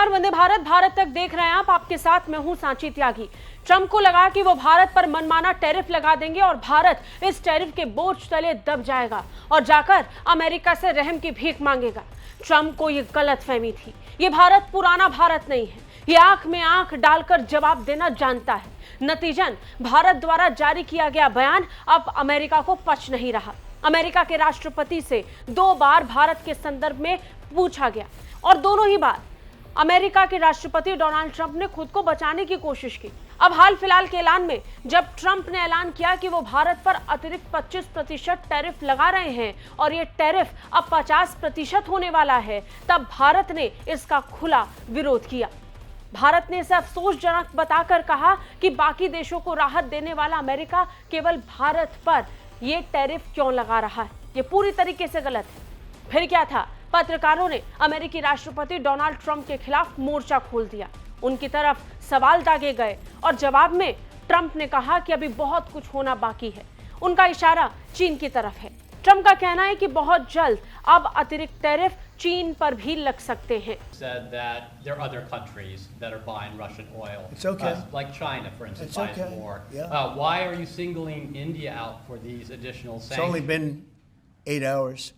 नमस्कार, वंदे भारत भारत तक देख रहे हैं आप। आपके साथ मैं हूं सांची त्यागी। ट्रंप को लगा कि वो भारत पर मनमाना टैरिफ लगा देंगे और भारत इस टैरिफ के बोझ तले दब जाएगा और जाकर अमेरिका से रहम की भीख मांगेगा। ट्रंप को ये गलतफहमी थी। ये भारत पुराना भारत नहीं है। ये आंख में आंख डालकर जवाब देना जानता है। नतीजन भारत द्वारा जारी किया गया बयान अब अमेरिका को पच नहीं रहा। अमेरिका के राष्ट्रपति से 2 बार भारत के संदर्भ में पूछा गया और दोनों ही बार अमेरिका के राष्ट्रपति डोनाल्ड ट्रंप ने खुद को बचाने की कोशिश की। अब हाल फिलहाल के ऐलान में जब ट्रंप ने ऐलान किया कि वो भारत पर अतिरिक्त 25% टैरिफ लगा रहे हैं और ये टैरिफ अब 50% होने वाला है, तब भारत ने इसका खुला विरोध किया। भारत ने इसे अफसोसजनक बताकर कहा कि बाकी देशों को राहत देने वाला अमेरिका केवल भारत पर ये टैरिफ क्यों लगा रहा है, ये पूरी तरीके से गलत है। फिर क्या था, पत्रकारों ने अमेरिकी राष्ट्रपति डोनाल्ड ट्रंप के खिलाफ मोर्चा खोल दिया। उनकी तरफ सवाल दागे गए और जवाब में ट्रंप ने कहा कि अभी बहुत कुछ होना बाकी है। उनका इशारा चीन की तरफ है। ट्रंप का कहना है कि बहुत जल्द अब अतिरिक्त टैरिफ चीन पर भी लग सकते हैं। Said that there are other countries that are buying Russian oil. It's okay. Like China, for instance, It's buys okay. more. Yeah. Why are you singling India out for these additional sanctions? It's only been 8 hours,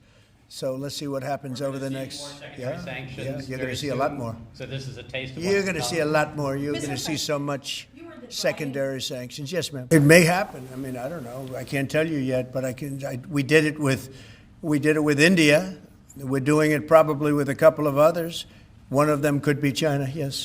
so let's see what happens over the next. More secondary sanctions you're going very to see a lot soon. more. So this is a taste of You're what's going to come. see a lot more. You're going to see so much secondary sanctions. Yes, ma'am. It may happen. I mean, I don't know. I can't tell you yet, but we did it with India. We're doing it probably with a couple of others. One of them could be China. Yes.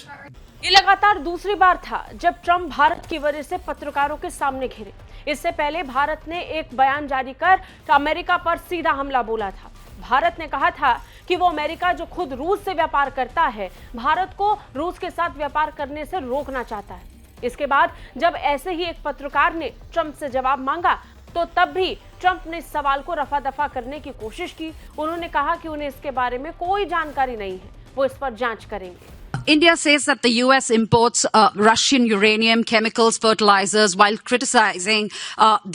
ये लगातार दूसरी बार था जब Trump Bharat की वजह से पत्रकारों के सामने घिरे। इससे पहले भारत ने एक बयान जारी कर अमेरिका पर सीधा हमला बोला था। भारत ने कहा था कि वो अमेरिका जो खुद रूस से व्यापार करता है, भारत को रूस के साथ व्यापार करने से रोकना चाहता है। इसके बाद जब ऐसे ही एक पत्रकार ने ट्रंप से जवाब मांगा तो तब भी ट्रंप ने इस सवाल को रफा दफा करने की कोशिश की। उन्होंने कहा कि उन्हें इसके बारे में कोई जानकारी नहीं है, वो इस पर जांच करेंगे। India says that the U.S. imports Russian uranium, chemicals, fertilizers, while criticizing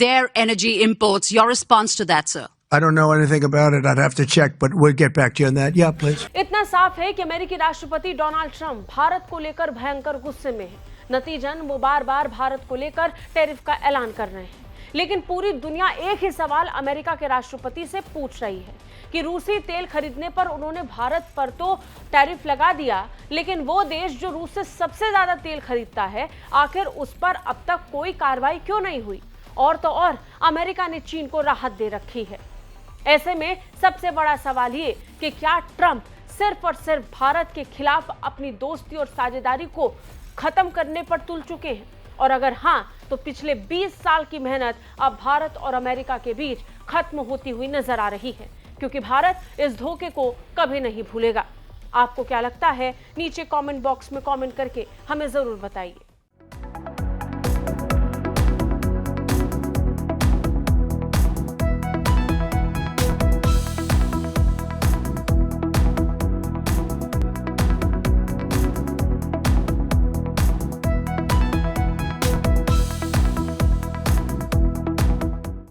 their energy imports. Your response to that, sir? I don't know anything about it. I'd have to check, but we'll get back to you on that. Yeah, please. इतना साफ है कि अमेरिकी राष्ट्रपति Donald Trump Bharat को लेकर भयंकर गुस्से में है। नतीजन वो बार बार भारत को लेकर टैरिफ का ऐलान कर रहे हैं। लेकिन पूरी दुनिया एक ही सवाल अमेरिका के राष्ट्रपति से पूछ रही है कि रूसी तेल खरीदने पर उन्होंने भारत पर तो टैरिफ लगा दिया, लेकिन वो देश जो रूस से सबसे ज्यादा तेल खरीदता है, आखिर उस पर अब तक कोई कार्रवाई क्यों नहीं हुई? और तो और अमेरिका ने चीन को राहत दे रखी है। ऐसे में सबसे बड़ा सवाल ये कि क्या ट्रंप सिर्फ और सिर्फ भारत के खिलाफ अपनी दोस्ती और साझेदारी को खत्म करने पर तुल चुके हैं? और अगर हाँ, तो पिछले 20 साल की मेहनत अब भारत और अमेरिका के बीच खत्म होती हुई नजर आ रही है, क्योंकि भारत इस धोखे को कभी नहीं भूलेगा। आपको क्या लगता है? नीचे कमेंट बॉक्स में कमेंट करके हमें जरूर बताइए।